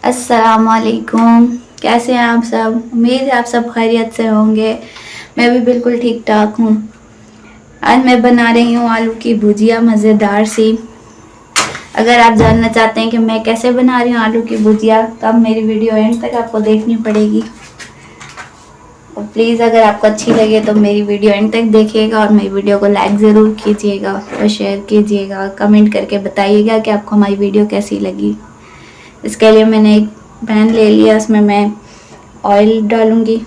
अस्सलामुअलैकुम। कैसे हैं आप सब? उम्मीद है आप सब खैरियत से होंगे। मैं भी बिल्कुल ठीक ठाक हूँ। आज मैं बना रही हूँ आलू की भुजिया, मज़ेदार सी। अगर आप जानना चाहते हैं कि मैं कैसे बना रही हूँ आलू की भुजिया, तो आप मेरी वीडियो एंड तक आपको देखनी पड़ेगी। और प्लीज़ अगर आपको अच्छी लगे तो मेरी वीडियो एंड तक देखिएगा और मेरी वीडियो को लाइक ज़रूर कीजिएगा और शेयर कीजिएगा। कमेंट करके बताइएगा कि आपको हमारी वीडियो कैसी लगी। इसके लिए मैंने एक पैन ले लिया, उसमें मैं ऑयल डालूंगी।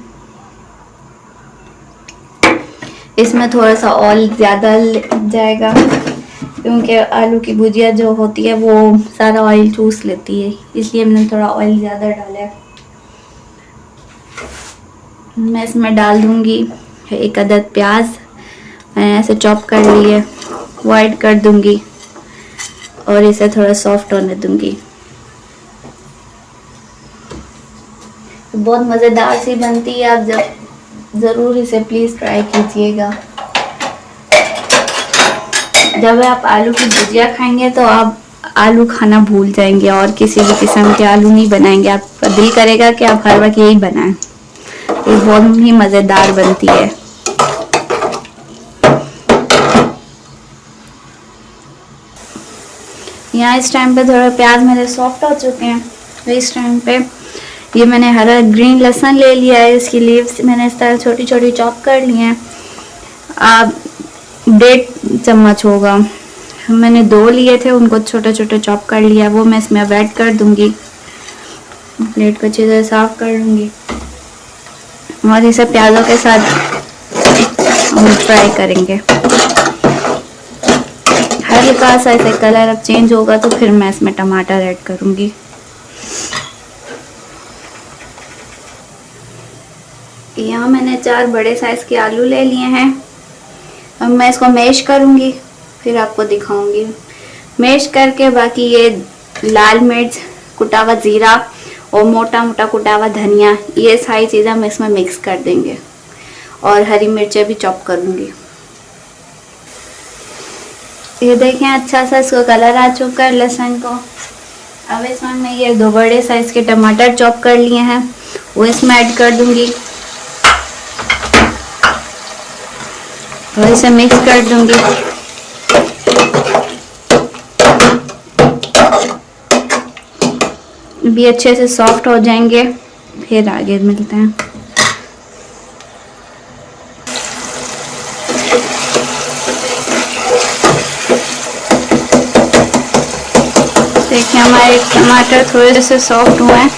इसमें थोड़ा सा ऑयल ज़्यादा जाएगा क्योंकि आलू की भुजिया जो होती है वो सारा ऑयल चूस लेती है, इसलिए मैंने थोड़ा ऑयल ज़्यादा डाला है। मैं इसमें डाल दूंगी एक अदद प्याज, मैंने ऐसे चॉप कर ली है, वो ऐड कर दूंगी और इसे थोड़ा सॉफ्ट होने दूंगी। बहुत मज़ेदार सी बनती है, आप जब ज़रूर इसे प्लीज़ ट्राई कीजिएगा। जब आप आलू की भुजिया खाएंगे तो आप आलू खाना भूल जाएंगे और किसी भी किस्म के आलू नहीं बनाएंगे। आपका दिल करेगा कि आप हर वक्त यही बनाएं। ये बहुत ही मज़ेदार बनती है। यहाँ इस टाइम पे थोड़ा प्याज मेरे सॉफ्ट हो चुके हैं, तो इस टाइम पे ये मैंने हरा ग्रीन लहसुन ले लिया है। इसकी लीव्स मैंने इस तरह छोटी छोटी चॉप कर ली हैं। आप 1.5 चम्मच होगा, मैंने 2 लिए थे, उनको छोटे छोटे चॉप कर लिया, वो मैं इसमें ऐड कर दूंगी। प्लेट को अच्छी तरह साफ कर लूँगी और इसे प्याज़ों के साथ हम फ्राई करेंगे। हल्का सा इसे कलर अब चेंज होगा तो फिर मैं इसमें टमाटर ऐड करूँगी। यहाँ मैंने 4 बड़े साइज़ के आलू ले लिए हैं। अब मैं इसको मैश करूँगी, फिर आपको दिखाऊँगी। मैश करके बाकी ये लाल मिर्च, कुटा हुआ ज़ीरा और मोटा मोटा कुटा हुआ धनिया, ये सारी चीज़ें हम इसमें मिक्स कर देंगे और हरी मिर्चें भी चॉप करूँगी। ये देखें अच्छा सा इसको कलर आ चुका है लहसुन को। अब इसमें मैं ये 2 बड़े साइज़ के टमाटर चॉप कर लिए हैं, वो इसमें ऐड कर दूँगी और इसे मिक्स कर दूँगी। भी अच्छे से सॉफ्ट हो जाएंगे, फिर आगे मिलते हैं। देखिए हमारे टमाटर थोड़े से सॉफ्ट हुए हैं,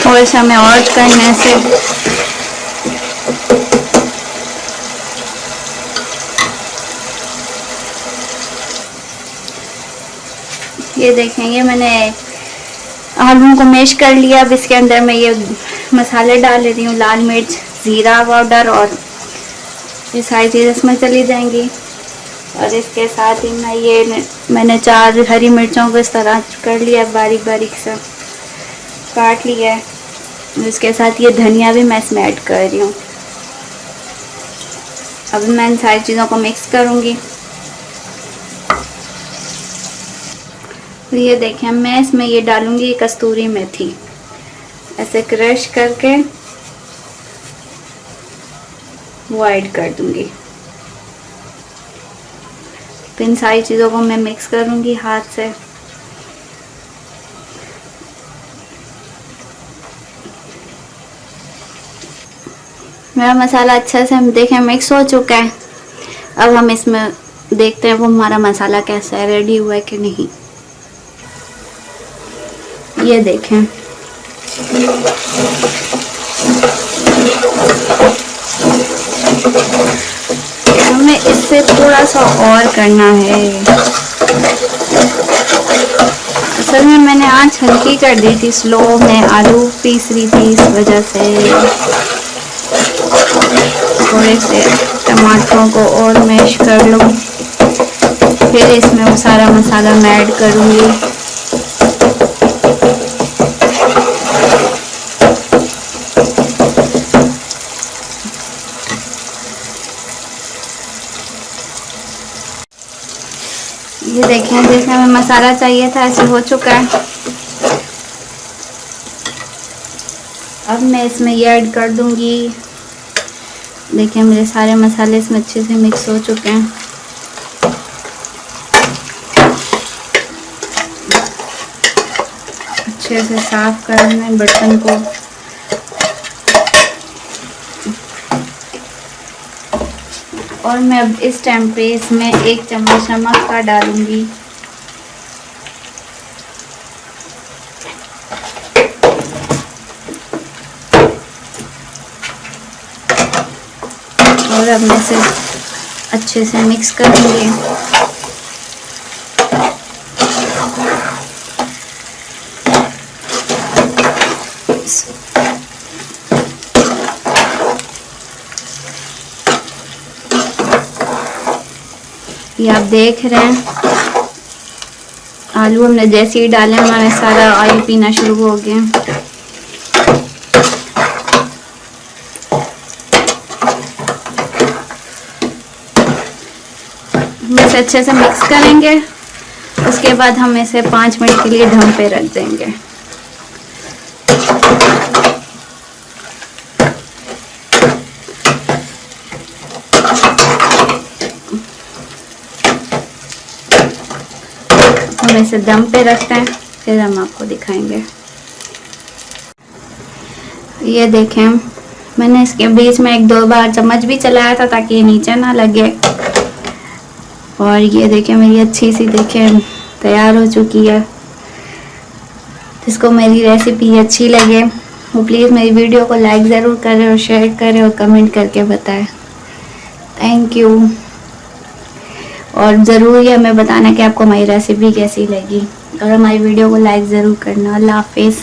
थोड़े से हमें और करने से ये देखेंगे मैंने आलू को मैश कर लिया। अब इसके अंदर मैं ये मसाले डाल लेती हूँ, लाल मिर्च, ज़ीरा पाउडर और ये सारी चीज़ें इसमें चली जाएंगी। और इसके साथ ही मैंने 4 हरी मिर्चों को इस तरह कर लिया, बारीक बारीक सा काट लिया है। इसके साथ ये धनिया भी मैं इसमें ऐड कर रही हूँ। अब मैं इन सारी चीज़ों को मिक्स करूँगी। तो ये देखें मैं इसमें ये डालूँगी कस्तूरी मेथी, ऐसे क्रश करके वो ऐड कर दूँगी। तो इन सारी चीज़ों को मैं मिक्स करूँगी हाथ से। मेरा मसाला अच्छा से हम देखें मिक्स हो चुका है। अब हम इसमें देखते हैं वो हमारा मसाला कैसा है, रेडी हुआ है कि नहीं। ये देखें हमें इससे थोड़ा सा और करना है। असल में मैंने आँच हल्की कर दी थी, स्लो में आलू पीस रही थी, इस वजह से थोड़े से टमाटरों को और मैश कर लूँ, फिर इसमें वो सारा मसाला मैं ऐड करूँगी। ये देखें जैसे हमें मसाला चाहिए था ऐसे हो चुका है। अब मैं इसमें ये ऐड कर दूंगी। देखिए मेरे सारे मसाले इसमें अच्छे से मिक्स हो चुके हैं। अच्छे से साफ करना है बर्तन को। और मैं अब इस टाइम पे इसमें 1 चम्मच नमक का डालूंगी। और अब मैं इसे अच्छे से मिक्स करूंगी। ये आप देख रहे हैं आलू हमने जैसे ही डाले हमारा सारा ऑयल पीना शुरू हो गया। हम इसे अच्छे से मिक्स करेंगे। उसके बाद हम इसे 5 मिनट के लिए दम पे रख देंगे। हम इसे दम पे रखते हैं, फिर हम आपको दिखाएंगे। ये देखें मैंने इसके बीच में 1-2 बार चम्मच भी चलाया था ताकि ये नीचे ना लगे। और ये देखें मेरी अच्छी सी देखें तैयार हो चुकी है। जिसको मेरी रेसिपी अच्छी लगे वो प्लीज़ मेरी वीडियो को लाइक ज़रूर करें और शेयर करें और कमेंट करके बताएं। Thank you. और ज़रूर ये हमें बताना कि आपको हमारी रेसिपी कैसी लगी और हमारी वीडियो को लाइक ज़रूर करना। अल्लाह हाफिज़।